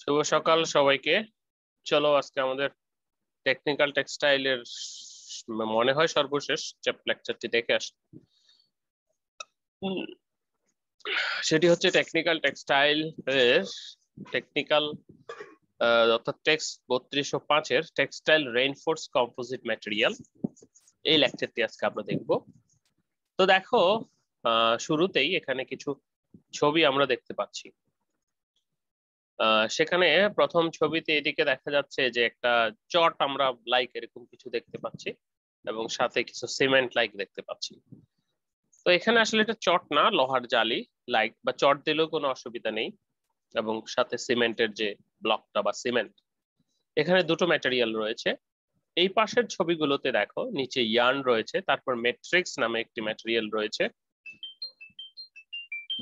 শুভ সকাল সবাইকে। চলো আজকে আমাদের টেকনিক্যাল টেক্সটাইলের মনে হয় সর্বশেষ লেকচারটি দেখে আসি। সেটি হচ্ছে টেকনিক্যাল টেক্সটাইল এর টেকনিক্যাল অর্থাৎ টেক্সট 3205-এর টেক্সটাইল রেইনফোর্স কম্পোজিট ম্যাটেরিয়াল। এই লেকচারটি আজকে আমরা দেখব। তো দেখো, শুরুতেই এখানে কিছু ছবি আমরা দেখতে পাচ্ছি। সেখানে প্রথম ছবিতে এদিকে দেখা যাচ্ছে যে একটা চট আমরা লাইক এরকম কিছু দেখতে পাচ্ছি এবং সাথে কিছু সিমেন্ট লাইক দেখতে পাচ্ছি। তো এখানে আসলে এটা চট না, লোহার জালি লাইক বা চট দিলেও কোনো অসুবিধা নেই, এবং সাথে সিমেন্টের যে ব্লকটা বা সিমেন্ট। এখানে দুটো ম্যাটেরিয়াল রয়েছে। এই পাশের ছবিগুলোতে দেখো নিচে ইয়ার্ন রয়েছে, তারপর ম্যাট্রিক্স নামে একটি ম্যাটেরিয়াল রয়েছে।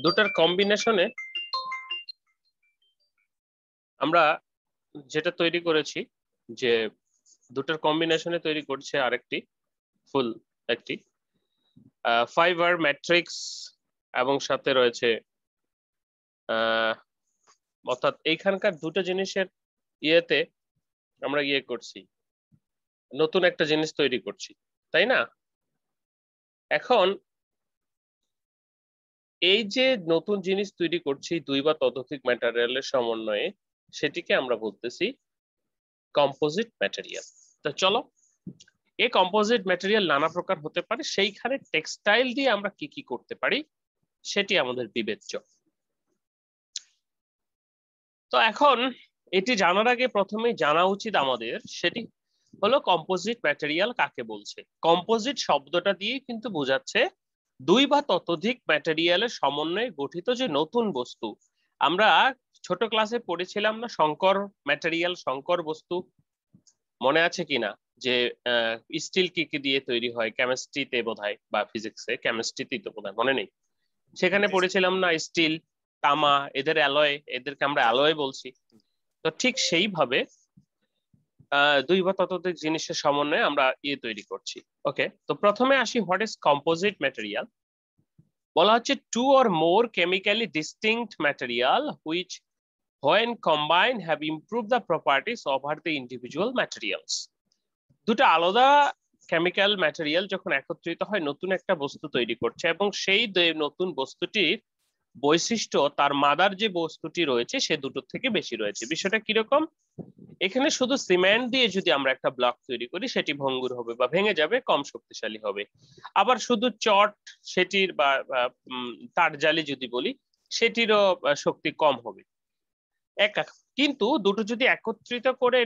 দুটার কম্বিনেশনে আমরা যেটা তৈরি করেছি, যে দুটার কম্বিনেশনে তৈরি করছে আরেকটি ফুল একটি ফাইবার ম্যাট্রিক্স, এবং সাথে রয়েছে অর্থাৎ এইখানকার দুটো জিনিসের ইয়েতে আমরা করছি, নতুন একটা জিনিস তৈরি করছি, তাই না? এখন এই যে নতুন জিনিস তৈরি করছি দুই বা ততোধিক ম্যাটেরিয়ালের সমন্বয়ে, সেটিকে আমরা বলতেছি কম্পোজিট ম্যাটেরিয়াল। তো চলো, এই কম্পোজিট ম্যাটেরিয়াল নানা প্রকার হতে পারে, সেইখানে টেক্সটাইল দিয়ে আমরা কি কি করতে পারি সেটি আমাদের বিবেচ্য। তো এখন এটি জানার আগে প্রথমেই জানা উচিত আমাদের সেটি হলো কম্পোজিট ম্যাটেরিয়াল কাকে বলছে। কম্পোজিট শব্দটা দিয়ে কিন্তু বোঝাচ্ছে দুই বা ততোধিক ম্যাটেরিয়ালের সমন্বয়ে গঠিত যে নতুন বস্তু। আমরা ছোট ক্লাসে পড়েছিলাম না সংকর ম্যাটেরিয়াল, সংকর বস্তু, মনে আছে কিনা? যে স্টিল কি কি দিয়ে তৈরি হয়, কেমিস্ট্রিতে বোধহয় বা ফিজিক্সে, কেমিস্ট্রিতেই তো বোধহয়, মনে নেই। সেখানে পড়েছিলাম না স্টিল, তামা, এদের অ্যালয়, এদেরকে আমরা অ্যালয় বলছি। তো ঠিক সেইভাবে দুই বা ততোধিক জিনিসের সমন্বয়ে আমরা তৈরি করছি। ওকে, তো প্রথমে আসি, হোয়াট ইজ কম্পোজিট ম্যাটেরিয়াল। বলা হচ্ছে two or more chemically distinct material which when combined have improved the properties over the individual materials. দুটো আলাদা কেমিক্যাল ম্যাটেরিয়াল যখন একত্রিত হয় নতুন একটা বস্তু তৈরি করছে, এবং সেই নতুন বস্তুটির বৈশিষ্ট্য তার মাদার যে বস্তুটি রয়েছে সে দুটোর থেকে বেশি রয়েছে। বিষয়টা কিরকম? এখানে শুধু সিমেন্ট দিয়ে যদি আমরা একটা ব্লক তৈরি করি সেটি ভঙ্গুর হবে বা ভেঙে যাবে, কম শক্তিশালী হবে। আবার শুধু চট সেটির বা তার জালি যদি বলি, সেটিরও শক্তি কম হবে। কিন্তু দুটো যদি একত্রিত করে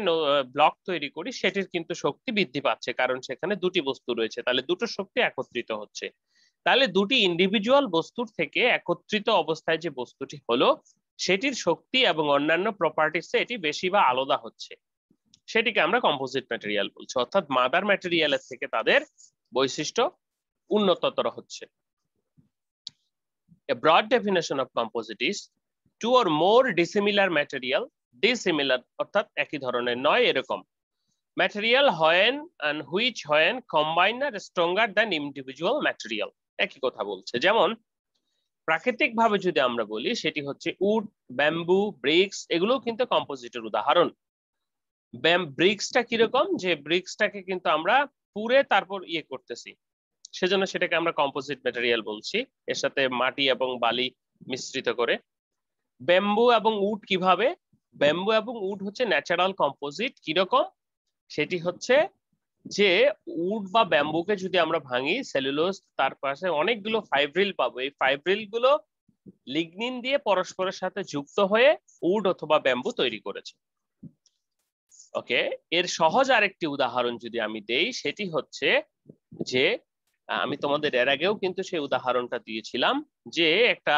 ব্লক তৈরি করি সেটির কিন্তু শক্তি বৃদ্ধি পাচ্ছে, কারণ সেখানে দুটি বস্তু রয়েছে, তাহলে দুটো শক্তি একত্রিত হচ্ছে। তাহলে দুটি ইন্ডিভিজুয়াল বস্তুর থেকে একত্রিত অবস্থায় যে বস্তুটি হলো সেটির শক্তি এবং অন্যান্য প্রপার্টিস এটি বেশি বা আলাদা হচ্ছে, সেটিকে আমরা কম্পোজিট ম্যাটেরিয়াল বলছি। অর্থাৎ মাদার ম্যাটেরিয়ালের থেকে তাদের বৈশিষ্ট্য উন্নততর হচ্ছে। A broad definition of composite is two or more dissimilar material, dissimilar অর্থাৎ একই ধরনের নয় এরকম, material when and which when combined are stronger than individual material। একই কথা বলছে। যেমন প্রাকৃতিক ভাবে যদি আমরা বলি সেটি হচ্ছে উড, ব্যাম্বু, ব্রিক্স, এগুলো কিন্তু কম্পোজিটের উদাহরণ। ব্রিক্সটা কিরকম, যে ব্রিক্সটাকে কিন্তু আমরা পুড়ে তারপর করতেছি, সেজন্য সেটাকে আমরা কম্পোজিট ম্যাটেরিয়াল বলছি, এর সাথে মাটি এবং বালি মিশ্রিত করে। ব্যাম্বু এবং উড কিভাবে? ব্যাম্বু এবং উড হচ্ছে ন্যাচারাল কম্পোজিট। কিরকম? সেটি হচ্ছে যে উড বা ব্যাম্বুকে যদি আমরা ভাঙি, সেলুলোজ, তার পাশে অনেকগুলো ফাইব্রিল পাবো, এই ফাইব্রিল গুলো লিগনিন দিয়ে পরস্পরের সাথে যুক্ত হয়ে উড অথবা ব্যাম্বু তৈরি করেছে। ওকে, এর সহজ আরেকটি উদাহরণ যদি আমি দেই, সেটি হচ্ছে যে আমি তোমাদের এর আগেও কিন্তু সেই উদাহরণটা দিয়েছিলাম, যে একটা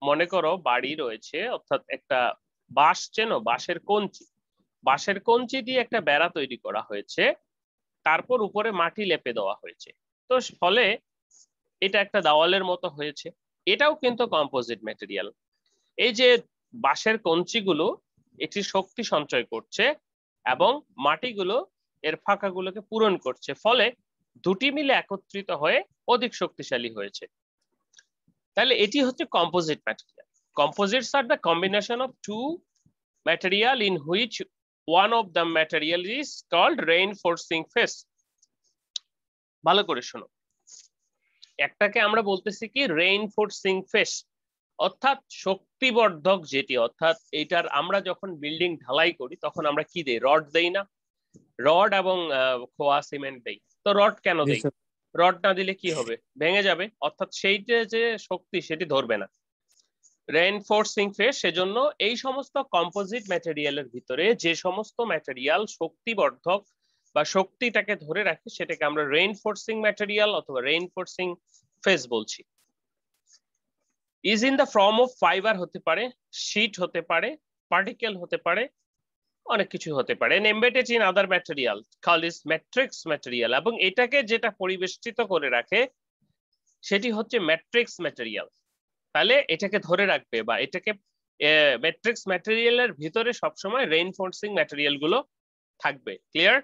মনে করো বাড়ি রয়েছে, অর্থাৎ একটা বাঁশ, চেনো বাঁশের কঞ্চি, বাঁশের কঞ্চি দিয়ে একটা বেড়া তৈরি করা হয়েছে, তারপর উপরে মাটি লেপে দেওয়া হয়েছে, তো ফলে এটা একটা দেওয়ালের মতো হয়েছে। এটাও কিন্তু কম্পোজিট ম্যাটেরিয়াল। এই যে বাঁশের কঞ্চিগুলো এটি শক্তি সঞ্চয় করছে এবং মাটিগুলো এর ফাঁকাগুলোকে পূরণ করছে, ফলে দুটি মিলে একত্রিত হয়ে অধিক শক্তিশালী হয়েছে। তাহলে এটি হচ্ছে composite material. Composites are the combination of two material in which one of the material is called reinforcing phase. ভালো করে শোনো, একটাকে আমরা বলতেছি কি রেইনফোর্সিং ফেস, অর্থাৎ শক্তিবর্ধক যেটি, অর্থাৎ এটার আমরা যখন বিল্ডিং ঢালাই করি তখন আমরা কি দেই, রড দেই না, রড এবং খোয়া সিমেন্ট দেই। তো রড কেন দেই, রড না দিলে কি হবে, ভেঙে যাবে, অর্থাৎ সেইটা যে শক্তি সেটি ধরবে না। রেইনফোর্সিং ফেস সেজন্য এই সমস্ত কম্পোজিট ম্যাটেরিয়ালের ভিতরে যে সমস্ত ম্যাটেরিয়াল শক্তিবর্ধক বা শক্তিটাকে ধরে রাখে সেটাকে আমরা রেইনফোর্সিং ম্যাটেরিয়াল অথবা রেইনফোর্সিং ফেস বলছি। Is in the form of fibre হতে পারে, শীট হতে পারে, পার্টিকেল হতে পারে, অনেক কিছু হতে পারে, embedded in other material called is matrix material, এবং এটাকে যেটা পরিবেষ্টিত করে রাখে সেটি হচ্ছে ম্যাট্রিক্স ম্যাটেরিয়াল। তাহলে এটাকে ধরে রাখবে বা এটাকে ম্যাট্রিক্স ম্যাটেরিয়ালের ভিতরে সবসময় রেইনফোর্সিং ম্যাটেরিয়াল গুলো থাকবে। ক্লিয়ার?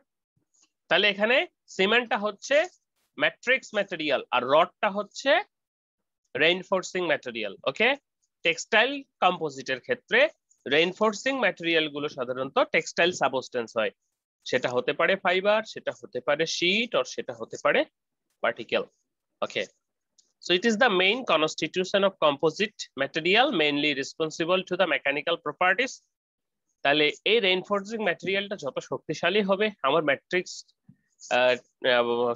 তাহলে এখানে সিমেন্টটা হচ্ছে ম্যাট্রিক্স ম্যাটেরিয়াল আর রডটা হচ্ছে রেইনফোর্সিং ম্যাটেরিয়াল। ওকে, টেক্সটাইল কম্পোজিটের ক্ষেত্রে রেইনফোর্সিং ম্যাটেরিয়াল গুলো সাধারণত টেক্সটাইল সাবস্টেন্স হয়, সেটা হতে পারে ফাইবার, সেটা হতে পারে শীট, আর সেটা হতে পারে particle. Okay, so it is the main constitution of composite material mainly responsible to the mechanical properties. তাহলে এই রেইনফোর্সিং ম্যাটেরিয়ালটা যত শক্তিশালী হবে আমার ম্যাট্রিক্স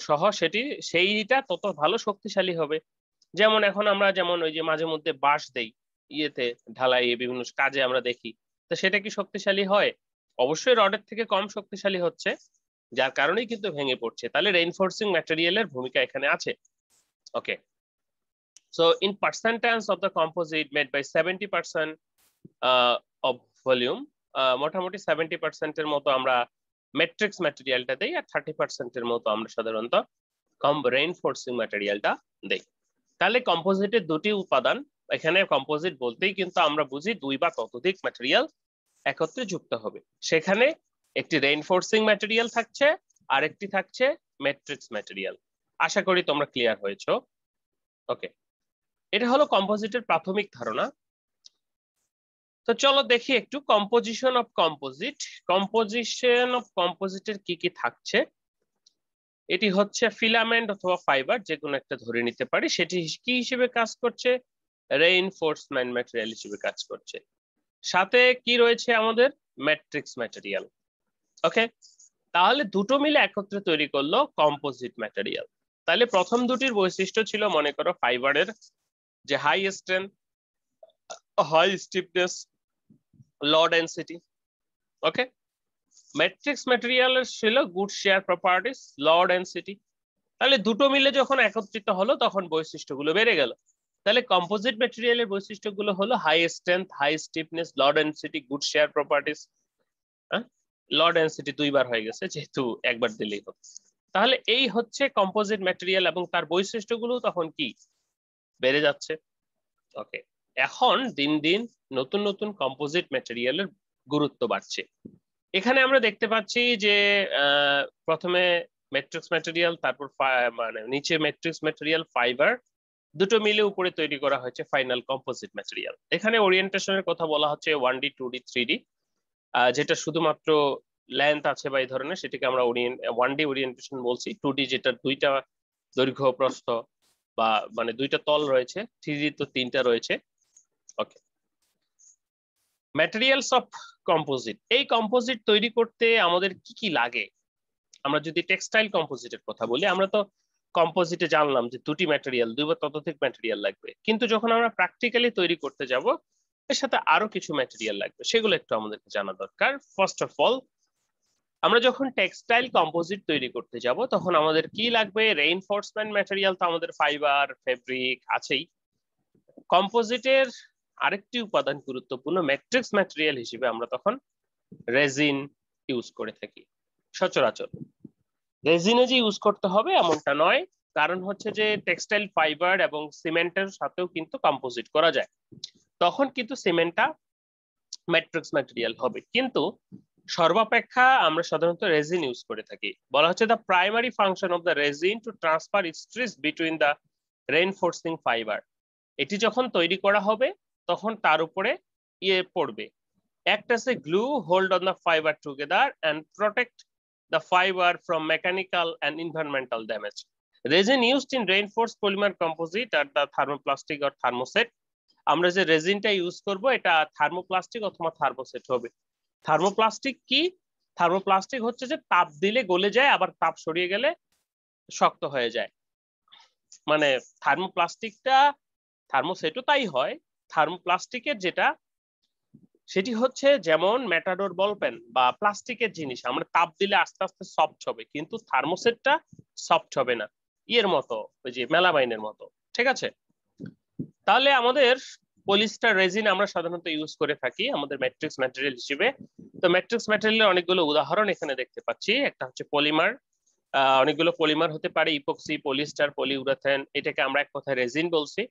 সহ সেইটা তত ভালো শক্তিশালী হবে। যেমন এখন আমরা যেমন ওই যে মাঝে মধ্যে বাঁশ দেই ইয়েতে ঢালাই বিভিন্ন কাজে আমরা দেখি, তো সেটা কি শক্তিশালী হয়? অবশ্যই রডের থেকে কম শক্তিশালী হচ্ছে, যার কারণেই কিন্তু ভেঙে পড়ছে। তাহলে রেইনফোর্সিং ম্যাটেরিয়ালের ভূমিকা এখানে আছে। ওকে, so in percentage of the composite made by 70% of volume, মোটামুটি 70% এর মতো আমরা ম্যাট্রিক্স ম্যাটেরিয়ালটা দেই, আর 30% এর মতো আমরা সাধারণত রেইনফোর্সিং ম্যাটেরিয়ালটা দেই। তাহলে কম্পোজিটের দুটি উপাদান, এখানে কম্পোজিট বলতেই কিন্তু আমরা বুঝি দুই বা ততোধিক ম্যাটেরিয়াল একত্রে যুক্ত হবে, সেখানে একটি রেইনফোর্সিং ম্যাটেরিয়াল থাকছে আর একটি থাকছে ম্যাট্রিক্স ম্যাটেরিয়াল। আশা করি তোমরা ক্লিয়ার হয়েছো। ওকে, এটা হলো কম্পোজিটের প্রাথমিক ধারণা। তো চলো দেখি একটু composition of composite. Composition of কম্পোজিটের কি কি থাকছে। এটি হচ্ছে ফিলামেন্ট অথবা ফাইবার, যে কোনো একটা ধরে নিতে পারি, সেটি কি হিসেবে কাজ করছে, রেইনফোর্সমেন্ট ম্যাটেরিয়াল হিসেবে কাজ করছে। সাথে কি রয়েছে আমাদের, ম্যাট্রিক্স ম্যাটেরিয়াল। ওকে, তাহলে দুটো মিলে একত্রে তৈরি করলো কম্পোজিট ম্যাটেরিয়াল। তাহলে প্রথম দুটির বৈশিষ্ট্য ছিল মনে করো ফাইবারের যে হাই স্ট্রেংথ, হাই স্টিফনেস, লো ডেনসিটি। ওকে, ম্যাট্রিক্স ম্যাটেরিয়ালের ছিল গুড শেয়ার প্রপার্টিস, লো ডেনসিটি। তাহলে দুটো মিলে যখন একত্রিত হলো তখন বৈশিষ্ট্যগুলো বেড়ে গেল। তাহলে কম্পোজিট ম্যাটেরিয়ালের বৈশিষ্ট্যগুলো হলো হাই স্ট্রেংথ, হাই স্টিফনেস, লো ডেনসিটি, গুড শেয়ার প্রপার্টিস। লো ডেনসিটি দুইবার হয়ে গেছে, যেহেতু একবার দিলেই হবে। তাহলে এই হচ্ছে কম্পোজিট ম্যাটেরিয়াল এবং তার বৈশিষ্ট্যগুলো তখন কি বেড়ে যাচ্ছে। ওকে, এখন দিন দিন নতুন নতুন কম্পোজিট ম্যাটেরিয়ালের গুরুত্ব বাড়ছে। এখানে আমরা দেখতে পাচ্ছি যে প্রথমে ম্যাট্রিক্স ম্যাটেরিয়াল, তারপর মানে নিচে ম্যাট্রিক্স ম্যাটেরিয়াল, ফাইবার, দুটো মিলে উপরে তৈরি করা হয়েছে ফাইনাল কম্পোজিট ম্যাটেরিয়াল। এখানে ওরিয়েন্টেশনের কথা বলা হচ্ছে 1D 2D 3D, যেটা শুধুমাত্র লেন্থ আছে বা এই ধরনের, সেটাকে আমরা 1D ওরিয়েন্টেশন বলছি। 2D যেটা দুইটা দৈর্ঘ্য প্রস্থ বা মানে দুইটা তল রয়েছে, 3D তো তিনটা রয়েছে। ওকে, ম্যাটেরিয়ালস অফ কম্পোজিট। এই কম্পোজিট তৈরি করতে আমাদের কি কি লাগে? আমরা যদি টেক্সটাইল কম্পোজিটের কথা বলি, আমরা তো কম্পোজিটে জানলাম যে দুটি ম্যাটেরিয়াল, দুই বা ততোধিক ম্যাটেরিয়াল লাগবে, কিন্তু যখন আমরা প্র্যাকটিক্যালি তৈরি করতে যাব এর সাথে আরো কিছু ম্যাটেরিয়াল লাগবে, সেগুলো একটু আমাদেরকে জানা দরকার। ফার্স্ট অফ অল, আমরা যখন টেক্সটাইল কম্পোজিট তৈরি করতে যাব তখন আমাদের কি লাগবে? রেইনফোর্সমেন্ট ম্যাটেরিয়াল তো আমাদের ফাইবার, ফেব্রিক আছেই। কম্পোজিটের আরেকটি উপাদান গুরুত্বপূর্ণ ম্যাট্রিক্স ম্যাটেরিয়াল হিসেবে আমরা তখন রেজিন ইউজ করে থাকি। সচরাচর রেজিনে যে ইউজ করতে হবে এমনটা নয়, কারণ হচ্ছে যে টেক্সটাইল ফাইবার এবং সিমেন্টের সাথেও কিন্তু কম্পোজিট করা যায়, তখন কিন্তু সিমেন্টটা ম্যাট্রিক্স ম্যাটেরিয়াল হবে। কিন্তু সর্বাপেক্ষা আমরা সাধারণত রেজিন ইউজ করে থাকি। বলা হচ্ছে the primary function of the resin to transfer stress between the reinforcing fibre. এটি যখন তৈরি করা হবে তখন তার উপরে ইয়ে পড়বে, act as a glue, hold on the fiber together and protect the fiber from mechanical and environmental damage. Resin used in reinforced polymer composite are the thermoplastic or thermoset. আমরা যে রেজিনটা ইউজ করব এটা থার্মোপ্লাস্টিক অথবা thermoset হবে। Thermoplastic কি? Thermoplastic হচ্ছে যে তাপ দিলে গলে যায়, আবার তাপ সরিয়ে গেলে শক্ত হয়ে যায়। মানে থার্মোপ্লাস্টিকটা, থার্মোসেটও তাই হয়। থার্মোপ্লাস্টিকের যেটা সেটি হচ্ছে যেমন ম্যাটাডোর বল পেন বা প্লাস্টিকের জিনিস আমরা তাপ দিলে আস্তে আস্তে সফট হবে, কিন্তু থার্মোসেটটা সফট হবে না, ইয়ের মতো, ওই যে মেলামাইনের মতো। ঠিক আছে, তাহলে আমাদের পলিস্টার রেজিন আমরা সাধারণত ইউজ করে থাকি আমাদের ম্যাট্রিক্স ম্যাটেরিয়াল হিসেবে। তো ম্যাট্রিক্স ম্যাটেরিয়ালের অনেকগুলো উদাহরণ এখানে দেখতে পাচ্ছি। একটা হচ্ছে পলিমার, অনেকগুলো পলিমার হতে পারে, ইপক্সি, পলিস্টার, পলিউরেথেন, এটাকে আমরা এক কথায় রেজিন বলছি।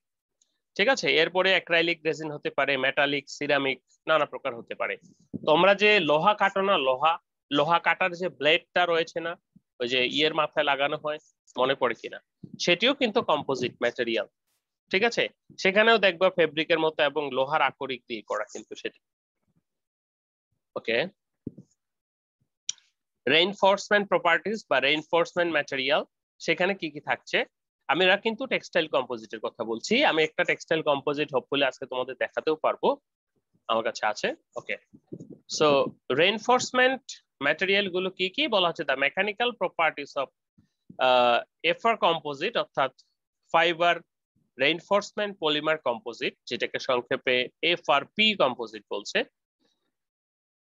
ঠিক আছে, এরপরে অ্যাক্রাইলিক রেজিন হতে পারে, মেটালিক, সিরামিক, নানা প্রকার হতে পারে। তোমরা যে লোহা কাটো না, লোহা কাটার যে ব্লেডটা রয়েছে না, ওই যে ইয়ের মাথায় লাগানো হয়, মনে পড়ে কিনা, সেটিও কিন্তু কম্পোজিট ম্যাটেরিয়াল। ঠিক আছে, সেখানেও দেখবা ফেব্রিকের মতো এবং লোহার আকরিক দিয়ে করা কিন্তু সেটি। ওকে, রেইনফোর্সমেন্ট প্রপার্টিজ বা রেইনফোর্সমেন্ট ম্যাটেরিয়াল, সেখানে কি কি থাকছে? আমরা কিন্তু টেক্সটাইল কম্পোজিটের কথা বলছি। আমি একটা টেক্সটাইল কম্পোজিট হোপফুলি আজকে তোমাদের দেখাতেও পারবো, আমার কাছে আছে। ওকে, সো রেইনফোর্সমেন্ট ম্যাটেরিয়াল গুলো কি কি বলা হচ্ছে? The mechanical properties of FR composite, অর্থাৎ ফাইবার রেইনফোর্সমেন্ট পলিমার কম্পোজিট, যেটাকে সংক্ষেপে এফআরপি কম্পোজিট বলছে।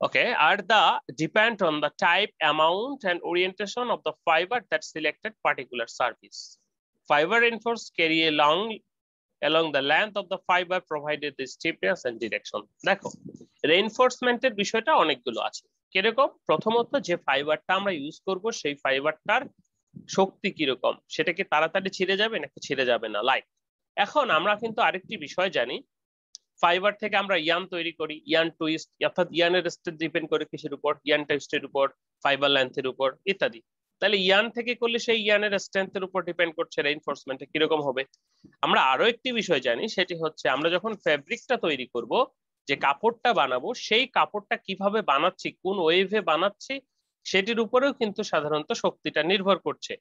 Okay, are the depend on the type, amount, and orientation of the fiber that selected particular surface. Fiber reinforced carry along the length of the fiber provided the stiffness and direction. দেখো, রেইনফোর্সমেন্টের বিষয়টা অনেকগুলো আছে। কিরকম? প্রথমত যে ফাইবারটা আমরা use করব সেই ফাইবারটার শক্তি কিরকম, সেটা কি তাড়াতাড়ি ছিঁড়ে যাবে নাকি ছিঁড়ে যাবে না। লাইক এখন আমরা কিন্তু আরেকটি বিষয় জানি, ফাইবার থেকে আমরা ইয়ান তৈরি করি, ইয়ান টুইস্ট, অর্থাৎ ইয়ানের স্ট্রেন্থ ডিপেন্ড করে কিসের উপর? ইয়ান টুইস্টের উপর, ফাইবার লেন্থের উপর ইত্যাদি। তাহলে ইয়ান থেকে করলে সেই ইয়ানের স্ট্রেন্থের উপর ডিপেন্ড করছে রেইনফোর্সমেন্টে কিরকম হবে। আমরা আরো একটি বিষয় জানি, সেটি হচ্ছে আমরা যখন ফেব্রিকটা তৈরি করব, যে কাপড়টা বানাবো, সেই কাপড়টা কিভাবে বানাচ্ছি, কোন ওয়েভে বানাচ্ছি, সেটির উপরেও কিন্তু সাধারণত শক্তিটা নির্ভর করছে।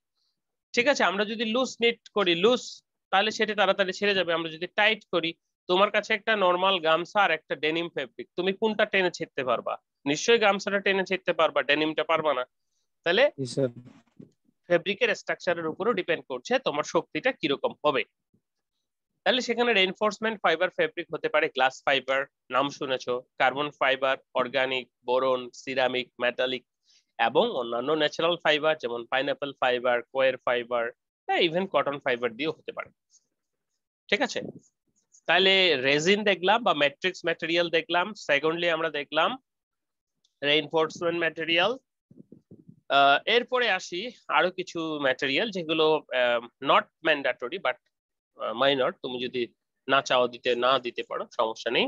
ঠিক আছে, আমরা যদি লুজ নিট করি, লুজ, তাহলে সেটা তাড়াতাড়ি ছেড়ে যাবে। আমরা যদি টাইট করি, তোমার কাছে একটা নর্মাল গামছা আর একটা ডেনিম ফেব্রিক, তুমি কোনটা টেনে ছিঁড়তে পারবা? নিশ্চয়ই গামছাটা টেনে ছিঁড়তে পারবা, ডেনিমটা পারবা না। তাহলে ফেব্রিকের স্ট্রাকচারের উপরও ডিপেন্ড করছে তোমার শক্তিটা কিরকম হবে। তাহলে সেখানে রেইনফোর্সমেন্ট ফাইবার ফেব্রিক হতে পারে গ্লাস ফাইবার, নাম শুনেছো, carbon fibre, organic, boron, ceramic, metallic, এবং অন্যান্য ন্যাচারাল ফাইবার যেমন pineapple fibre, coir fibre, even cotton fibre দিয়েও হতে পারে। ঠিক আছে, তাহলে রেজিন দেখলাম বা ম্যাট্রিক্স ম্যাটেরিয়াল দেখলাম। সেকেন্ডলি আমরা দেখলাম রেইনফোর্সমেন্ট ম্যাটেরিয়াল। এরপরে আসি আরো কিছু ম্যাটেরিয়াল যেগুলো নট ম্যান্ডেটরি বাট মাইনর, তুমি যদি না চাও না দিতে পারো, সমস্যা নেই।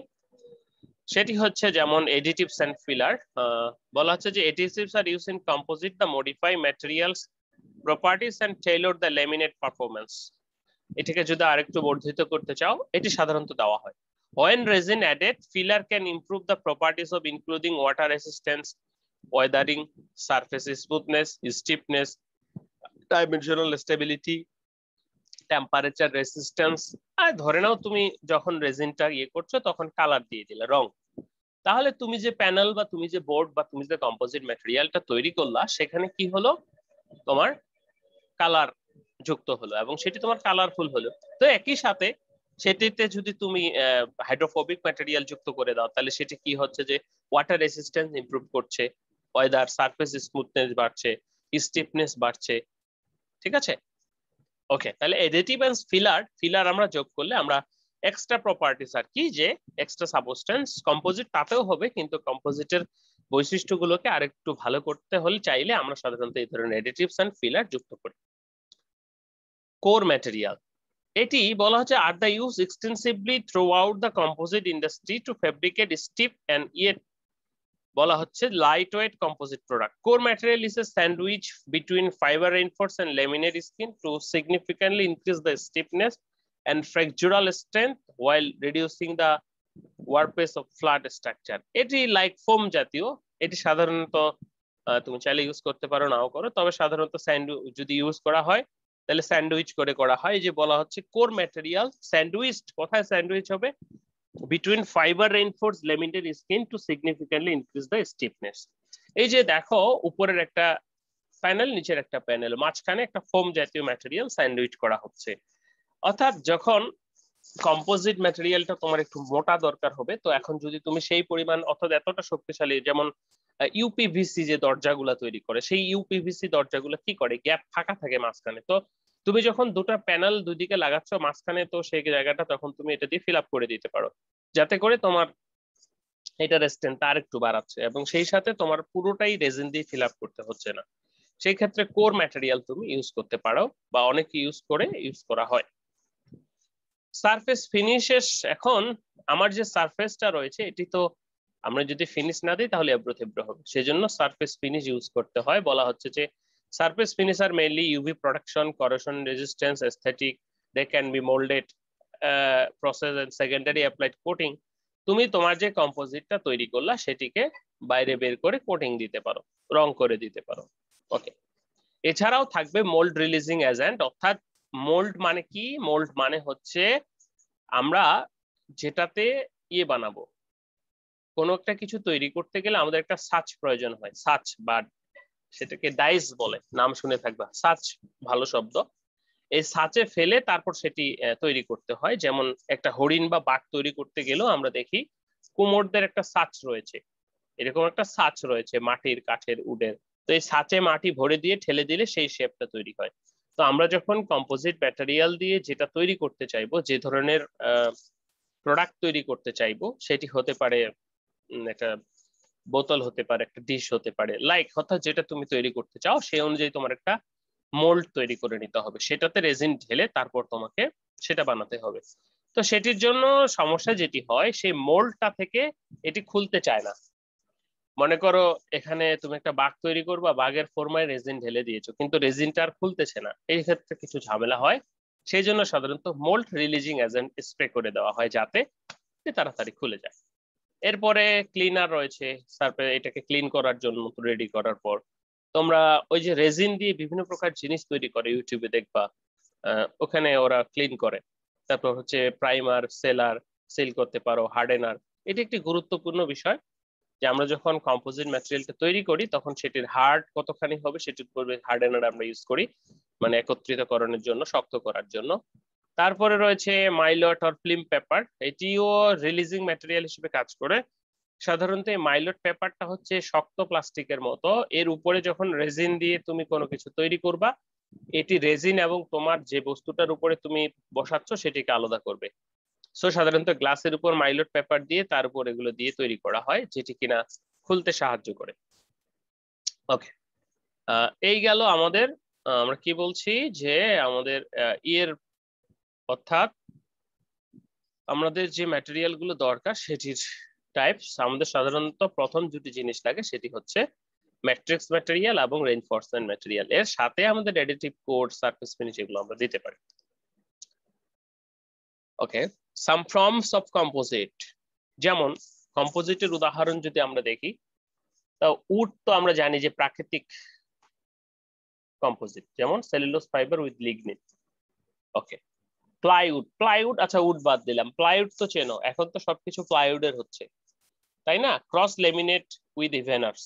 সেটি হচ্ছে যেমন এডিটিভস এন্ড ফিলার। বলা হচ্ছে যে additives are used in composite the modify materials properties and tailor the laminate performance. এটাকে যদি আরেকটু বর্ধিত করতে চাও, এটি সাধারণত দেওয়া হয়। When resin added, filler can improve the properties of including water resistance, weathering, surface smoothness, stiffness, dimensional stability, temperature resistance। আর ধরে নাও তুমি যখন রেজিনটা ইয়ে করছো তখন কালার দিয়ে দিলে, রং, তাহলে তুমি যে প্যানেল বা তুমি যে বোর্ড বা তুমি যে কম্পোজিট ম্যাটেরিয়ালটা তৈরি করলা, সেখানে কি হলো? তোমার কালার যুক্ত হলো এবং সেটি তোমার কালারফুল হলো। তো একই সাথে সেটিতে যদি তুমি হাইড্রোফোবিক ম্যাটেরিয়াল যুক্ত করে দাও, তাহলে সেটি কি হচ্ছে যে ওয়াটার রেসিস্ট্যান্স ইমপ্রুভ করছে, ওয়েদার, সারফেস স্মুথনেস বাড়ছে, স্টিফনেস বাড়ছে। ঠিক আছে, ওকে। তাহলে এডিটিভ এন্ড ফিলার আমরা যোগ করলে আমরা এক্সট্রা প্রপার্টিস আর কি, যে এক্সট্রা সাবস্টেন্স কম্পোজিট তাতেও হবে, কিন্তু কম্পোজিটের বৈশিষ্ট্যগুলোকে আরেকটু ভালো করতে হলে চাইলে আমরা সাধারণত এই ধরনের এডিটিভস এন্ড ফিলার যুক্ত করি। কোর ম্যাটেরিয়াল, এটি বলা হচ্ছে are the use extensively throughout the composite industry to fabricate stiff and yet, বলা হচ্ছে lightweight composite product. Core material is a sandwich between fibre reinforce and laminate skin to significantly increase the stiffness and fractural strength while reducing the workpiece of flat structure, এটি like foam জাতীয়। এটি সাধারণত তুমি চাইলে use করতে পারো, নাও করো, তবে সাধারণত যদি ইউজ করা হয় তাহলে স্যান্ডউইচ করে করা হয়। যে বলা হচ্ছে কোর ম্যাটেরিয়াল স্যান্ডউইচ, কোথায় স্যান্ডউইচ হবে? Between fibre reinforce laminated skin to significantly increase the stiffness. এই যে দেখো, উপরের একটা প্যানেল, নিচের একটা প্যানেল, মাঝখানে একটা ফোম জাতীয় ম্যাটেরিয়াল স্যান্ডউইচ করা হচ্ছে। অর্থাৎ যখন কম্পোজিট ম্যাটেরিয়ালটা তোমার একটু মোটা দরকার হবে, তো এখন যদি তুমি সেই পরিমাণ, অর্থাৎ এতটা শক্তিশালী, যেমন ইউপিভিসি যে দরজাগুলা তৈরি করে, সেই ইউপিভিসি দরজাগুলো কি করে, গ্যাপ ফাঁকা থাকে মাঝখানে, তো তুমি যখন দুটো প্যানেল দুদিকে লাগাচ্ছ মাঝখানে, তো সেই জায়গাটা তখন তুমি এটা দিয়ে ফিল আপ করে দিতে পারো, যাতে করে তোমার এটার স্ট্রেংথ আর একটু বাড়াচ্ছে, এবং সেই সাথে তোমার পুরোটাই রেজিন দিয়ে ফিল আপ করতে হচ্ছে না। সেই ক্ষেত্রে কোর ম্যাটেরিয়াল তুমি ইউজ করতে পারো, বা অনেকে ইউজ করা হয়। সারফেস ফিনিশেস, এখন আমার যে সারফেসটা রয়েছে, এটি তো আমরা যদি ফিনিশ না দিই তাহলে এবড়ো থেবড়ো হবে, সেজন্য সারফেস ফিনিশ ইউজ করতে হয়। বলা হচ্ছে যে surface finish are mainly UV protection, corrosion resistance, aesthetic, they can be moulded process and secondary applied coating. তুমি তোমার যে কম্পোজিটটা তৈরি করলা সেটিকে বাইরে বের করে কোটিং দিতে পারো, রং করে দিতে পারো। ওকে, এছাড়াও থাকবে মোল্ড রিলিজিং এজেন্ট। অর্থাৎ মোল্ড মানে কি? মোল্ড মানে হচ্ছে আমরা যেটাতে বানাবো, কোনো একটা কিছু তৈরি করতে গেলে আমাদের একটা সাচ প্রয়োজন হয়, সাচ, বা সেটাকে ডাইস বলে, নাম শুনে থাকবা, সাচ ভালো শব্দ। এই সাচে ফেলে তারপর সেটি তৈরি করতে হয়। যেমন একটা হরিণ বা বাঘ তৈরি করতে গেলেও আমরা দেখি কুমোরদের একটা সাচ রয়েছে, এরকম একটা সাচ রয়েছে মাটির, কাঠের, উডের। তো এই সাচে মাটি ভরে দিয়ে ঠেলে দিলে সেই শেপটা তৈরি হয়। তো আমরা যখন কম্পোজিট ম্যাটেরিয়াল দিয়ে যেটা তৈরি করতে চাইবো, যে ধরনের প্রোডাক্ট তৈরি করতে চাইবো, সেটি হতে পারে একটা বোতল, হতে পারে একটা ডিশ, হতে পারে লাইক, অর্থাৎ যেটা তুমি তৈরি করতে চাও সেই অনুযায়ী তোমার একটা মোল্ড তৈরি করে নিতে হবে, সেটাতে রেজিন ঢেলে তারপর তোমাকে সেটা বানাতে হবে। তো সেটির জন্য সমস্যা যেটি হয়, সেই মোল্ডটা থেকে এটি খুলতে চায় না। মনে করো এখানে তুমি একটা বাঘ তৈরি করবা, বাঘের ফর্মায় রেজিন ঢেলে দিয়েছো, কিন্তু রেজিনটা আর খুলতেছে না, এই ক্ষেত্রে কিছু ঝামেলা হয়। সেই জন্য সাধারণত মোল্ড রিলিজিং এজেন্ট স্প্রে করে দেওয়া হয়, যাতে তাড়াতাড়ি খুলে যায়। এরপরে ক্লিনার রয়েছে, তারপরে এটাকে ক্লিন করার জন্য রেডি করার পর তোমরা ওই যে রেজিন দিয়ে বিভিন্ন প্রকার জিনিস তৈরি করে, ইউটিউবে দেখবা, ওখানে ওরা ক্লিন করে। তারপর হচ্ছে প্রাইমার, সেল করতে পারো, হার্ডেনার। এটি একটি গুরুত্বপূর্ণ বিষয়, যে আমরা যখন কম্পোজিট ম্যাটেরিয়ালটা তৈরি করি তখন সেটির হার্ড কতখানি হবে সেটির উপরে হার্ডেনার আমরা ইউজ করি, মানে একত্রিতকরণের জন্য, শক্ত করার জন্য। তারপরে রয়েছে মাইলট অর ফিল্ম পেপার, এটিও রিলিজিং ম্যাটেরিয়াল হিসেবে কাজ করে। সাধারণত এই মাইলট পেপারটা হচ্ছে শক্ত প্লাস্টিকের মতো, এর উপরে যখন রেজিন দিয়ে তুমি কোনো কিছু তৈরি করবা, এটি রেজিন এবং তোমার যে বস্তুটার উপরে তুমি বসাচ্ছ সেটিকে আলাদা করবে। সো সাধারণত গ্লাসের উপর মাইলট পেপার দিয়ে তার উপর এগুলো দিয়ে তৈরি করা হয়, যেটি কিনা খুলতে সাহায্য করে। ওকে, এই গেল আমাদের, আমরা কি বলছি যে আমাদের ইয়ের, অর্থাৎ আমাদের যে ম্যাটেরিয়াল গুলো দরকার সেটির টাইপস। আমাদের সাধারণত প্রথম দুটি জিনিস লাগে, সেটি হচ্ছে ম্যাট্রিক্স ম্যাটেরিয়াল এবং রেইনফোর্সমেন্ট ম্যাটেরিয়াল। এর সাথে আমাদের অ্যাডিটিভ কোট, সারফেস ফিনিশ, এগুলো আমরা দিতে পারি। ওকে, সাম ফর্মস অফ কম্পোজিট। যেমন কম্পোজিটের উদাহরণ যদি আমরা দেখি, তা উড তো আমরা জানি যে প্রাকৃতিক কম্পোজিট, যেমন cellulose fibre with lignin. Okay, plywood, আচ্ছা উড বাদ দিলাম, প্লাইউড তো চেনো, এখন তো সবকিছু প্লাইউডের হচ্ছে, তাই না? ক্রস লেমিনেট উইথ ইভেনার্স,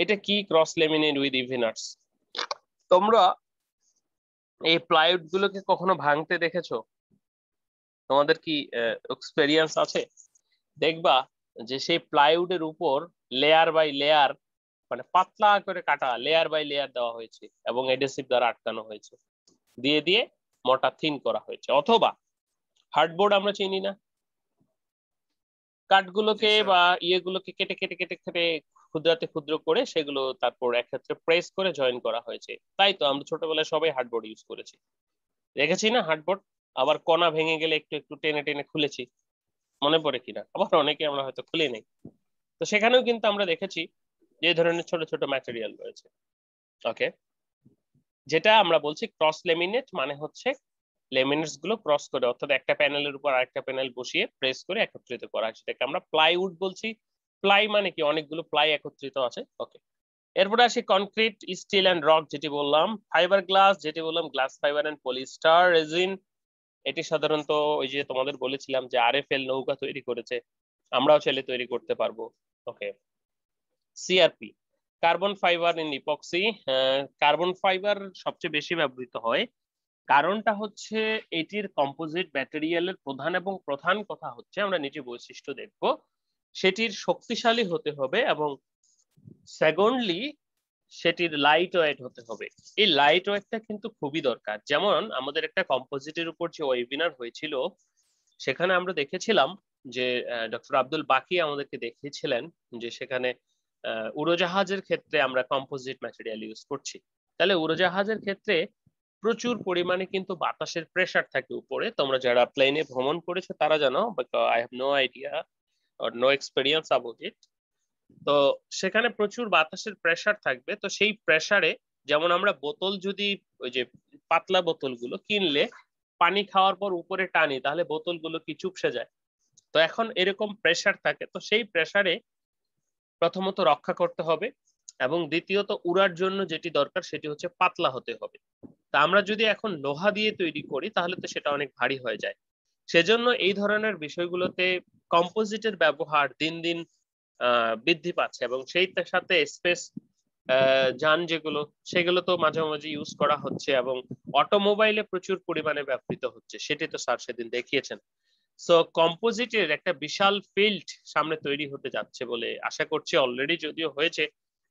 এটা কি ক্রস লেমিনেট উইথ ইভেনার্স? তোমরা এই প্লাইউড গুলোকে কখনো ভাঙতে দেখেছো? তোমাদের কি এক্সপেরিয়েন্স আছে? দেখবা যে সেই প্লাইউডের উপর লেয়ার বাই লেয়ার, মানে পাতলা করে কাটা লেয়ার বাই লেয়ার দেওয়া হয়েছে এবং এডহেসিভ দ্বারা আটকানো হয়েছে, দিয়ে দিয়ে মোটা থিন করা হয়েছে। অথবা হার্ডবোর্ড আমরা চিনি না, কাঠগুলোকে বা ইয়েগুলোকে কেটে কেটে কেটে কেটে ক্ষুদ্রাতে ক্ষুদ্র করে সেগুলো তারপর একক্ষেত্রে প্রেস করে জয়েন করা হয়েছে। তাই তো আমরা ছোটবেলায় সবাই হার্ডবোর্ড ইউজ করেছি, দেখেছি না হার্ডবোর্ড? আবার কণা ভেঙে গেলে একটু একটু টেনে টেনে খুলেছি, মনে পড়ে কিনা? আবার অনেকে আমরা হয়তো খুলে নেই। তো সেখানেও কিন্তু আমরা দেখেছি যে ধরনের ছোট ছোট ম্যাটেরিয়াল রয়েছে। ওকে, যেটা আমরা বলছি ক্রস লেমিনেট, মানে হচ্ছে লেমিনেটস গুলো ক্রস করে, অর্থাৎ একটা প্যানেলের উপর আরেকটা প্যানেল বসিয়ে প্রেস করে একত্রিত করা, সেটাকে আমরা প্লাইউড বলছি। প্লাই মানে কি অনেকগুলো প্লাই একত্রিত আছে। ওকে, এরপরে আসি কনক্রিট, স্টিল এন্ড রক যেটি বললাম, ফাইবার গ্লাস যেটি বললাম, glass fibre and polyester resin, এটি সাধারণত ওই যে তোমাদের বলেছিলাম যে আরএফএল নৌকা তৈরি করেছে, আমরাও চাইলে তৈরি করতে পারবো। Okay, CRP, carbon fibre in epoxy. Carbon fibre সবচেয়ে বেশি ব্যবহৃত হয়, কারণটা হচ্ছে এটির কম্পোজিট ম্যাটেরিয়ালের প্রধান কথা হচ্ছে, আমরা নিচে বৈশিষ্ট্য দেখব, সেটির শক্তিশালী হতে হবে এবং সেকেন্ডলি সেটির লাইট ওয়েট হতে হবে। এই লাইট ওয়েটটা কিন্তু খুবই দরকার। যেমন আমাদের একটা কম্পোজিটের উপর যে ওয়েবিনার হয়েছিল, সেখানে আমরা দেখেছিলাম যে ডক্টর আব্দুল বাকি আমাদেরকে দেখিয়েছিলেন যে সেখানে উড়োজাহাজের ক্ষেত্রে আমরা কম্পোজিট ম্যাটেরিয়াল ইউজ করছি। তাহলে উড়োজাহাজের ক্ষেত্রে প্রচুর পরিমাণে কিন্তু বাতাসের প্রেসার থাকে উপরে। তোমরা যারা প্লেনে ভ্রমণ করেছো তারা জানো, but I have no idea or no experience about it. তো সেখানে প্রচুর বাতাসের প্রেসার থাকবে। তো সেই প্রেসারে, যেমন আমরা বোতল যদি ওই যে পাতলা বোতলগুলো কিনলে পানি খাওয়ার পর উপরে টানি, তাহলে বোতলগুলো কি চুপসে যায়। তো এখন এরকম প্রেসার থাকে, তো সেই প্রেসারে প্রথমত রক্ষা করতে হবে এবং দ্বিতীয়ত উড়ার জন্য যেটি দরকার সেটি হচ্ছে পাতলা হতে হবে। তা আমরা যদি এখন লোহা দিয়ে তৈরি করি তাহলে তো সেটা অনেক ভারী হয়ে যায়। সেজন্য এই ধরনের বিষয়গুলোতে কম্পোজিটের ব্যবহার দিন দিন বৃদ্ধি পাচ্ছে এবং সেই সাথে স্পেস যান যেগুলো, সেগুলো তো মাঝে মাঝে ইউজ করা হচ্ছে এবং অটোমোবাইলে প্রচুর পরিমাণে ব্যবহৃত হচ্ছে, সেটি তো স্যার সেদিন দেখিয়েছেন। সো কম্পোজিটের একটা বিশাল ফিল্ড সামনে তৈরি হতে যাচ্ছে বলে আশা করছি, অলরেডি যদিও হয়েছে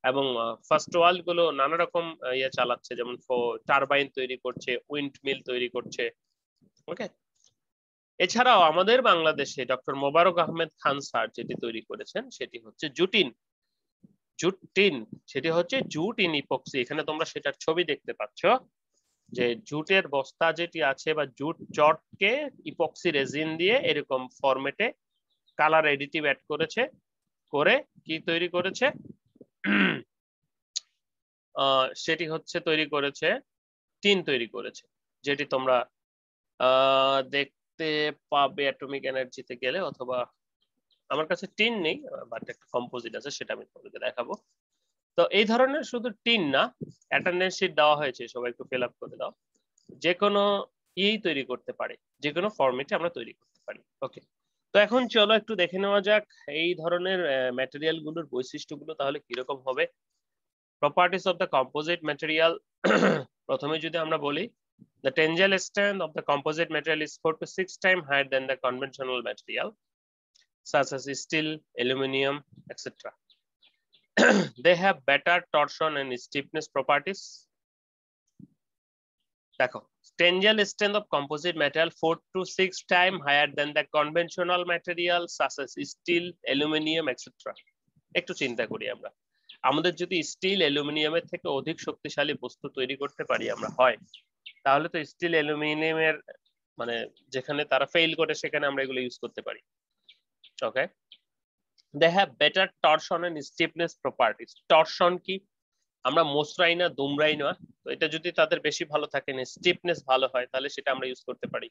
এবং ফার্স্ট ওয়ার্ল্ড গুলো নানা রকম ইয়ে চালাচ্ছে, যেমন টারবাইন তৈরি করছে, উইন্ড মিল তৈরি করছে। ওকে, এছাড়াও আমাদের বাংলাদেশে ডক্টর মোবারক আহমেদ খান স্যার যেটি তৈরি করেছেন সেটি হচ্ছে জুটিন, সেটি হচ্ছে জুট ইন ইপক্সি। এখানে তোমরা সেটার ছবি দেখতে পাচ্ছ যে জুটের বস্তা যেটি আছে বা জুট চটকে ইপক্সি রেজিন দিয়ে এরকম ফরম্যাটে কালার এডিটিভ অ্যাড করেছে, করে কি তৈরি করেছে, সেটি হচ্ছে তৈরি করেছে টিন তৈরি করেছে, যেটি তোমরা দেখতে পাবে অ্যাটমিক এনার্জিতে গেলে, অথবা আমার কাছে টিন নেই বাট একটা কম্পোজিট আছে, সেটা আমি তোমাদেরকে দেখাবো। তো এই ধরনের শুধু টিন না, অ্যাটেন্ডেন্স শিট দেওয়া হয়েছে, সবাই একটু ফিল আপ করে দাও। যে কোনো তৈরি করতে পারে, যে কোনো ফরম্যাটে আমরা তৈরি করতে পারি। ওকে, তো এখন চলো একটু দেখে নেওয়া যাক এই ধরনের ম্যাটেরিয়াল গুলোর বৈশিষ্ট্যগুলো তাহলে কিরকম হবে। Properties of the composite material, প্রথমে যদি আমরা বলি, the tensile strength of the composite material is 4 to 6 times higher than the conventional material such as steel, aluminum, etc. They have better torsion and stiffness properties. দেখো, tensile strength of composite material 4 to 6 times higher than the conventional material such as steel, aluminum, etc. একটু চিন্তা করি আমরা, আমাদের যদি still অ্যালুমিনিয়ামের থেকে অধিক শক্তিশালী বস্তু তৈরি করতে পারি আমরা, হয় তাহলে তো স্টিল অ্যালুমিনিয়ামের মানে যেখানে তারা ফেল করে সেখানে আমরা এগুলো ইউজ করতে পারি। Okay, they have better torsion and stiffness properties. Torsion কি, আমরা মোচড়াই না দুমড়াই না, তো এটা যদি তাদের বেশি ভালো থাকে না, স্টিফনেস ভালো হয়, তাহলে সেটা আমরা ইউজ করতে পারি।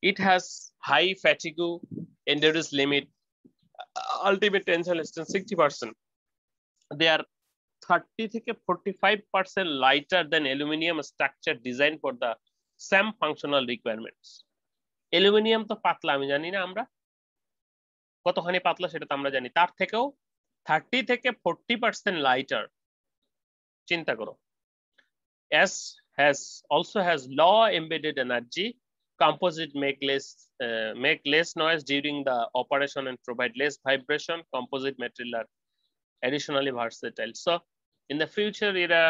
It has high fatigue endurance limit, ultimate tensile strength 60%। They are 30 থেকে 45% lighter than aluminum structure designed for the same functional requirements. Aluminium তো পাতলা, আমি জানি না আমরা কতখানি পাতলা সেটা তো আমরা জানি, তার থেকেও 30 থেকে 40% লাইটার। চিন্তা করো, also has low embedded energy, composite make less noise during the operation and provide less vibration. Composite material are additionally versatile. So in the future এরা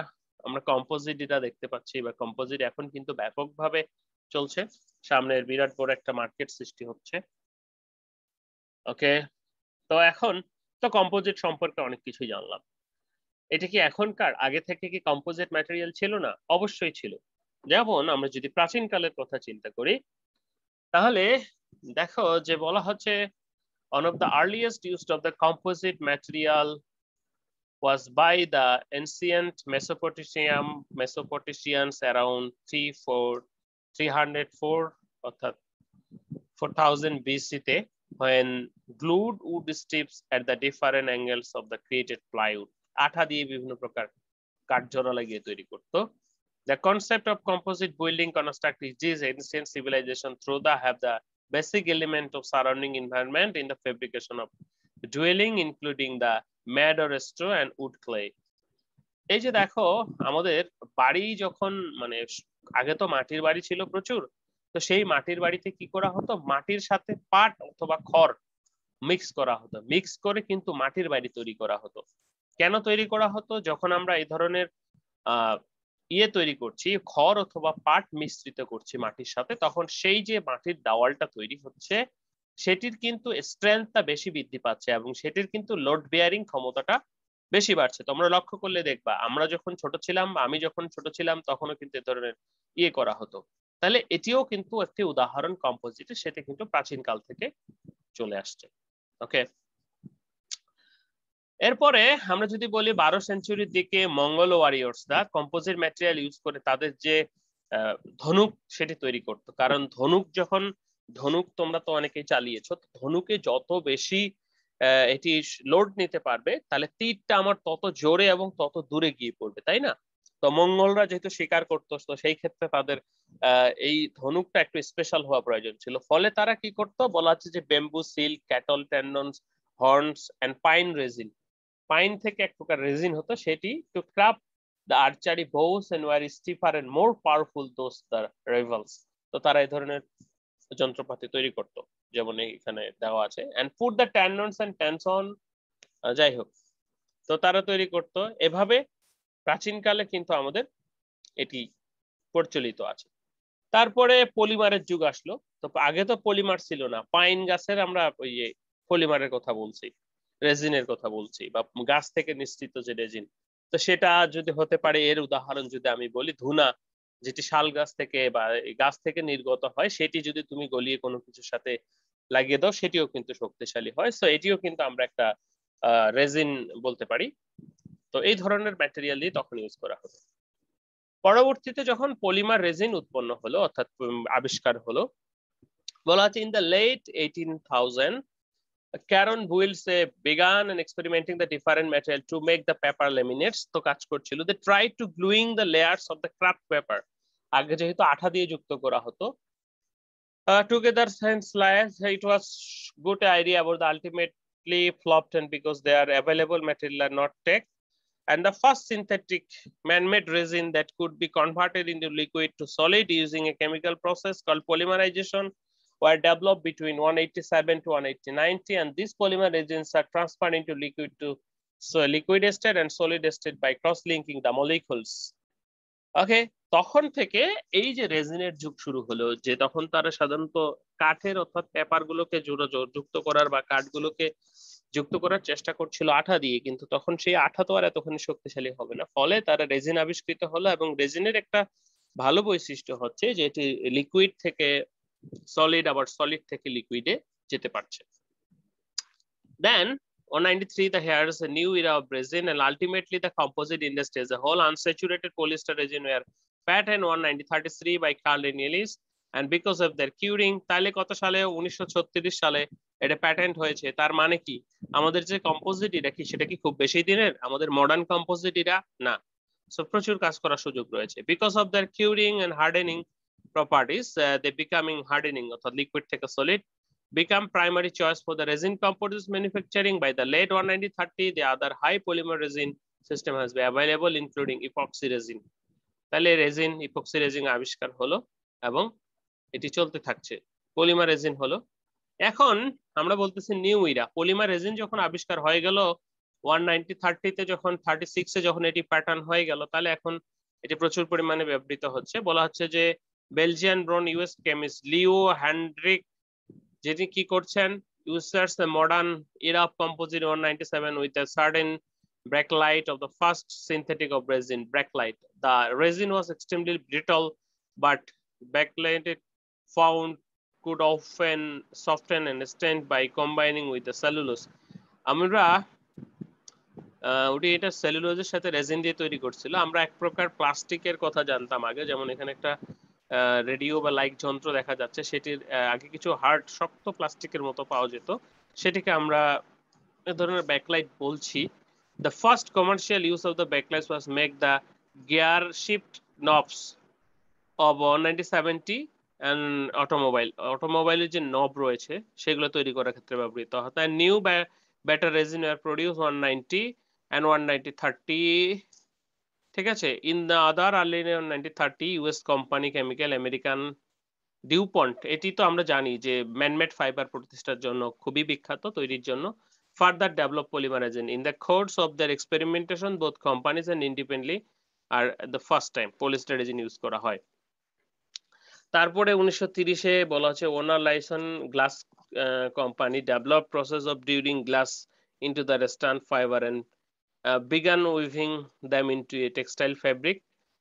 আমরা কম্পোজিট এটা দেখতে পাচ্ছি, বা কম্পোজিট এখন কিন্তু ব্যাপকভাবে চলছে, সামনের বিরাট বড় একটা মার্কেট সৃষ্টি হচ্ছে। ওকে, তো এখন তো কম্পোজিট সম্পর্কে অনেক কিছুই জানলাম। এটা কি এখনকার, আগে থেকে কি কম্পোজিট ম্যাটেরিয়াল ছিল না? অবশ্যই ছিল। যেমন আমরা যদি প্রাচীন কালের কথা চিন্তা করি, তাহলে দেখো যে বলা হচ্ছে one of the earliest use of the composite material was by the ancient Mesopotamians around 3-4 304 অর্থাৎ 4000 BC তে when glued wood strips at the different angles of the created plywood আঠা দিয়ে বিভিন্ন প্রকার কাঠ জোড়া লাগিয়ে তৈরি করতো। The concept of composite building construct is this ancient civilization through the have the basic element of surrounding environment in the fabrication of dwelling including the mud or straw and wood clay. এই যে দেখো আমাদের বাড়ি যখন মানে আগে তো মাটির বাড়ি ছিল প্রচুর, তো সেই মাটির বাড়িতে কি করা হতো, মাটির সাথে পাট অথবা খড় মিক্স করা হতো, মিক্স করে কিন্তু মাটির বাড়ি তৈরি করা হতো। কেন তৈরি করা হতো? যখন আমরা এই ধরনের তৈরি করছি, খড় অথবা পাট মিশ্রিত করছি মাটির সাথে, তখন সেই যে মাটির দেওয়ালটা তৈরি হচ্ছে সেটির কিন্তু স্ট্রেংথটা বেশি বৃদ্ধি পাচ্ছে এবং সেটির কিন্তু লোড বেয়ারিং ক্ষমতাটা বেশি বাড়ছে। তোমরা লক্ষ্য করলে দেখবা আমরা যখন ছোট ছিলাম, আমি যখন ছোট ছিলাম তখনও কিন্তু এ ধরনের করা হতো। তাহলে এটিও কিন্তু একটি উদাহরণ কম্পোজিটের, সেটা কিন্তু প্রাচীন কাল থেকে চলে আসছে। ওকে, এরপরে আমরা যদি বলি 12 সেঞ্চুরির দিকে মঙ্গল ওয়ারিয়র্সরা কম্পোজিট ম্যাটেরিয়াল ইউজ করে তাদের যে ধনুক সেটি তৈরি করতো। কারণ ধনুক তোমরা তো অনেকেই চালিয়েছো, ধনুকে যত বেশি এটি লোড নিতে পারবে তাহলে তীরটা আমার তত জোরে এবং তত দূরে গিয়ে পড়বে, তাই না? তো মঙ্গলরা যেহেতু শিকার করতো, তো সেই ক্ষেত্রে তাদের এই ধনুকটা একটু স্পেশাল হওয়া প্রয়োজন ছিল। ফলে তারা কি করতো বলা হচ্ছে যে bamboo silk, cattle tendons, horns and pine resin, pine থেকে এক প্রকার রেজিন হতো, সেটি to craft the archery bows and were stiffer and more powerful those the rivals। তো তারা এই ধরনের যন্ত্রপাতি তৈরি করত, যেমন এখানে দেওয়া আছে। and put the tendons and tension, যাই হোক, তো তারা তৈরি করত এভাবে। প্রাচীনকালে কিন্তু আমাদের এটি প্রচলিত আছে। তারপরে পলিমারের যুগ আসলো। তো আগে তো পলিমার ছিল না, পাইন গাছের আমরা ওই পলিমারের কথা বলছি, রেজিনের কথা বলছি, বা গাছ থেকে নিঃসৃত যে রেজিন, তো সেটা যদি হতে পারে, এর উদাহরণ যদি আমি বলি ধুনা, যেটি শাল গাছ থেকে বা গাছ থেকে নির্গত হয়, সেটি যদি তুমি গলিয়ে কোনো কিছুর সাথে লাগিয়ে দাও সেটিও কিন্তু শক্তিশালী হয়। সো এটিও কিন্তু আমরা একটা রেজিন বলতে পারি। তো এই ধরনের ম্যাটেরিয়াল দিয়ে তখন ইউজ করা হতো। পরবর্তীতে যখন পলিমার রেজিন উৎপন্ন হলো অর্থাৎ আবিষ্কার হলো, বলা আছে in the late 18,000 Caron Builds began and experimenting the different material to make the paper laminates। তো কাজ করছিল, they tried to gluing the layers of the craft paper, আগে যেহেতু আঠা দিয়ে যুক্ত করা হতো, together since layers, it was good idea about the ultimately flopped, and because they are available material are not take, and the first synthetic man-made resin that could be converted into liquid to solid using a chemical process called polymerization were developed between 187 to 180-90, and these polymer resins are transferred into liquid to liquid state and solid state by cross-linking the molecules। ওকে, তখন থেকে এই যে রেজিনের যুগ শুরু হলো, যে তখন তারা সাধারণত কাঠের অর্থাৎ পেপার গুলোকে যুক্ত করার বা কাঠগুলোকে যুক্ত করার চেষ্টা করছিল আঠা দিয়ে, কিন্তু তখন সেই আঠা তো আর এতখানি শক্তিশালী হবে না, ফলে তারা রেজিন আবিষ্কৃত হলো। এবং রেজিনের একটা ভালো বৈশিষ্ট্য হচ্ছে যে এটি লিকুইড থেকে সলিড, আবার সলিড থেকে লিকুইডে যেতে পারছে। Then 193 the here's a new era of resin, and ultimately the composite industry as a whole, unsaturated polyester resin were patented 1933 by Carl Daniels, and because of their curing, তাহলে কত সালে 1936 সালে এটা patent হয়েছে। তার মানে কি আমাদের যে কম্পোজিট এটা কি সেটা কি খুব বেশি দিনের? আমাদের মডার্ন কম্পোজিট এটা না, সো প্রচুর কাজ করার সুযোগ রয়েছে। Because of their curing and hardening properties, they becoming hardening অর্থাৎ লিকুইড থেকে solid become primary choice for the resin composites manufacturing. By the late 1930, the other high polymer resin system has been available including epoxy resin। তাহলে raisin, epoxy raisin আবিষ্কার হলো এবং এটি চলতে থাকছে। Polymer raisin হলো। এখন আমরা বলতেছি নিউ ইরা। পলিমার রেজিন যখন আবিষ্কার হয়ে গেল 1930 তে, যখন 36 এ যখন এটি প্যাটার্ন হয়ে গেল, তাহলে এখন এটি প্রচুর পরিমাণে ব্যবহৃত হচ্ছে। বলা হচ্ছে যে বেলজিয়ান ব্রন ইউএস কেমিস্ট লিও হ্যান্ড্রিক যেটি কি করছেন, uses the modern era of composite 197 with a certain backlight of the first synthetic of resin, backlight. The resin was extremely brittle, but backlight found could often soften and extend by combining with the cellulose। আমরা ওটি এটা সেলুলোজের সাথে raisin দিয়ে তৈরি করছিল। আমরা এক প্রকার প্লাস্টিকের কথা জানতাম আগে, যেমন এখানে একটা রেডিও বা লাইক যন্ত্র দেখা যাচ্ছে, সেটির আগে কিছু হার্ড শক্ত প্লাস্টিকের মতো পাওয়া যেত, সেটিকে আমরা এ ধরনের ব্যাকলাইট বলছি। The first commercial use of the backlights was make the gear shift knobs of 1970 and অটোমোবাইলের যে নব রয়েছে সেগুলো তৈরি করার ক্ষেত্রে ব্যবহৃত হয়। তাই new better resin were produce 190 and 190-30, ঠিক আছে। In the other early 1930 US company chemical American DuPont, এটি তো আমরা জানি যে ম্যানমেড ফাইবার প্রতিষ্ঠার জন্য খুবই বিখ্যাত তৈরির জন্য। Further develop polymer resin in the course of their experimentation both companies and independently are the first time polyester resin use করা হয়। তারপরে 1930-এ বলা হচ্ছে ওনার লাইসন glass company develop process of during glass into the রেস্টার্ন fibre and began weaving them into a textile fabric,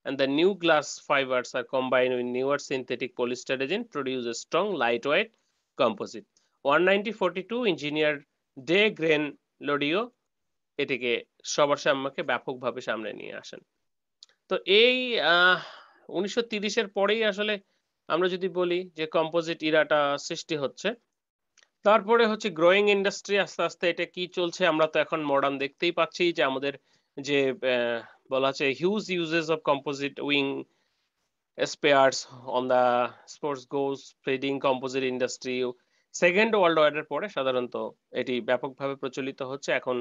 and the new glass fibers are combined with newer synthetic polyester resin produce a strong lightweight composite. 1942 engineer ডে গ্রেন লোডিও এটিকে সবার সামনে ব্যাপকভাবে সামনে নিয়ে আসেন। তো এই 1930-এর পরেই আসলে আমরা যদি বলি যে কম্পোজিট ইরাটা সৃষ্টি হচ্ছে। তারপরে হচ্ছে গ্রোয়িং ইন্ডাস্ট্রি, আস্তে আস্তে এটা কি চলছে আমরা তো এখন মডার্ন দেখতেই পাচ্ছি যে আমাদের যে বলা আছে huge uses of composite wing spars on the sports goods feeding composite industry. Second world ওয়ারের পরে সাধারণত এটি ব্যাপকভাবে প্রচলিত হচ্ছে। এখন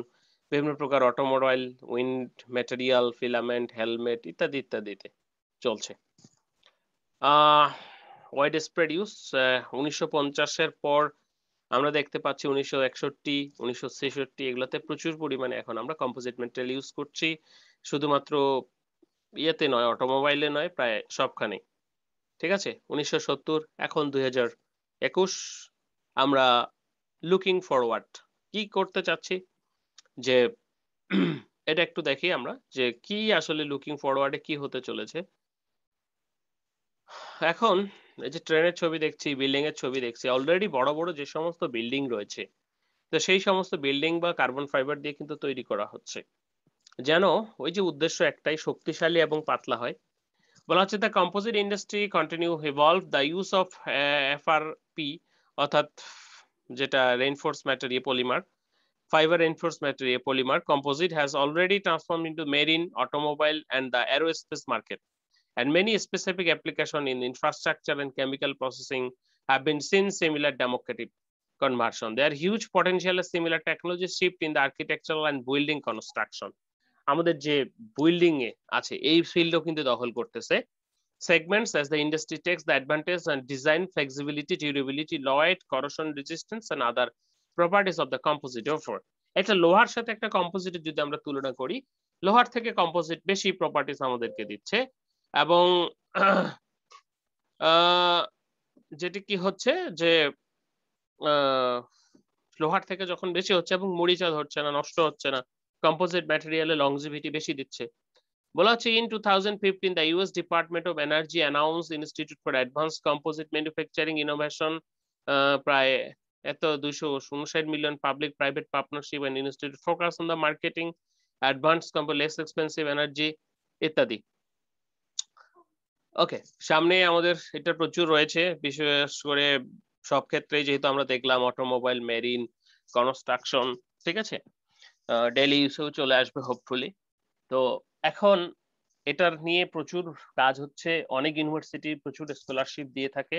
বিভিন্ন প্রকার automobile, wind material, filament, helmet ইত্যাদি ইত্যাদিতে চলছে। ওয়াইড স্প্রেড ইউজ 1950-এর পর আমরা দেখতে পাচ্ছি 1961, 1966 এগুলাতে প্রচুর পরিমাণে এখন আমরা কম্পোজিট ম্যাটেরিয়াল ইউজ করছি। শুধুমাত্র ইয়েতে নয়, অটোমোবাইলে নয়, প্রায় সবখানে, ঠিক আছে। 1970, এখন 2021, আমরা লুকিং ফরওয়ার্ড কি করতে চাচ্ছি যে এটা একটু দেখি আমরা যে কি আসলে লুকিং ফরওয়ার্ডে কি হতে চলেছে। এখন এই যে ট্রেনের ছবি দেখছি, বিল্ডিং এর ছবি দেখছি, অলরেডি বড় বড় যে সমস্ত বিল্ডিং রয়েছে, তো সেই সমস্ত বিল্ডিং বা কার্বন ফাইবার দিয়ে কিন্তু তৈরি করা হচ্ছে, যেন ওই যে উদ্দেশ্য একটাই, শক্তিশালী এবং পাতলা হয়। বলা হচ্ছে the composite industry continue evolve the use of FRP, অর্থাৎ যেটা reinforce material polymer, fiber reinforced material polymer composite has already transformed into marine, automobile and the aerospace market, and many specific application in infrastructure and chemical processing have been seen similar democratic conversion. There are huge potential similar technology shift in the architectural and building construction. আমাদের যে building এ আছে এই ফিল্ডও কিন্তু দখল করতেছে। Segments as the industry takes the advantage and design flexibility, durability, light, corrosion resistance and other properties of the composite offer. একটা লোহার সাথে একটা কম্পোজিটের যদি আমরা তুলনা করি, লোহার থেকে কম্পোজিট বেশি প্রপার্টিস আমাদেরকে দিচ্ছে, এবং যেটি কি হচ্ছে যে লোহার থেকে যখন বেশি হচ্ছে এবং মরিচা ধরছে না, নষ্ট হচ্ছে না, কম্পোজিট ম্যাটেরিয়ালে লংজিভিটি বেশি দিচ্ছে। বলা হচ্ছে in 2015 the US Department of Energy announced Institute for Advanced Composite Manufacturing Innovation, প্রায় 259 million public private partnership and institute focus on the marketing advanced less expensive energy ইত্যাদি। ওকে, সামনে আমাদের এটা প্রচুর রয়েছে, বিশেষ করে সব ক্ষেত্রে যেহেতু আমরা দেখলাম অটোমোবাইল, মেরিন, কনস্ট্রাকশন, ঠিক আছে, ডেইলি ইউজেও চলে আসবে হোপফুলি। তো এখন এটার নিয়ে প্রচুর কাজ হচ্ছে, অনেক ইউনিভার্সিটি প্রচুর স্কলারশিপ দিয়ে থাকে,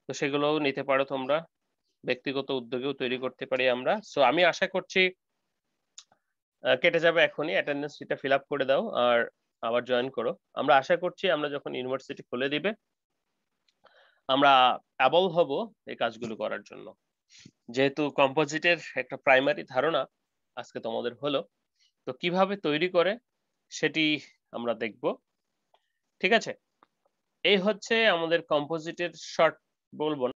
তো সেগুলোও নিতে পারো তোমরা, ব্যক্তিগত উদ্যোগেও তৈরি করতে পারি আমরা। সো আমি আশা করছি কেটে যাবে এখনই, অ্যাটেন্ডেন্সটা ফিল আপ করে দাও আর আবার জয়েন করো। আমরা আশা করছি আমরা যখন ইউনিভার্সিটি খুলে দিবে আমরা অ্যাবল হব এই কাজগুলো করার জন্য, যেহেতু কম্পোজিটের একটা প্রাইমারি ধারণা আজকে তোমাদের হলো, তো কিভাবে তৈরি করে সেটি আমরা দেখব, ঠিক আছে। এই হচ্ছে আমাদের কম্পোজিটের শর্ট, বলবো